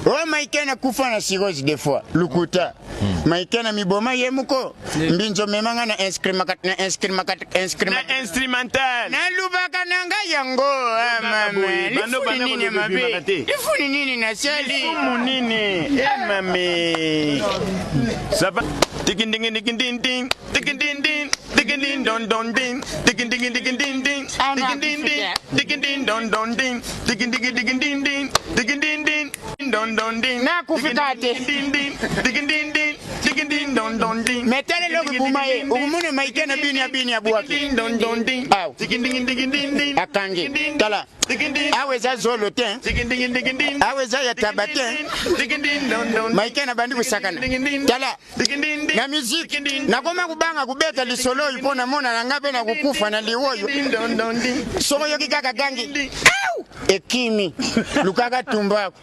O maikena kufa na cirrhose des fois lukuta maikena miboma yemuko mbinzo memanga na instrumental na lubaka nanga yango mame nini mabe ifuni nini na sali munini mame saba ding ding ding ding ding ding ding ding ding ding don don ding ding ding ding ding ding ding ding ding don don ding ding ding ding ding ding ding ding don don ding na kufikate ding ding ding ding ding ding don don ding metale logo bumaye umune maikena bini ya buwaki ding don don ding ding ding ding ding akange tala aweza zolo ten aweza ya tabaten maikena bandi busakana tala na muziki nakoma kubanga kubeta lisolo ipona mona nangabe na kukufa na liwoyo soko yoki kaka gangi ekimi lukaka tumbako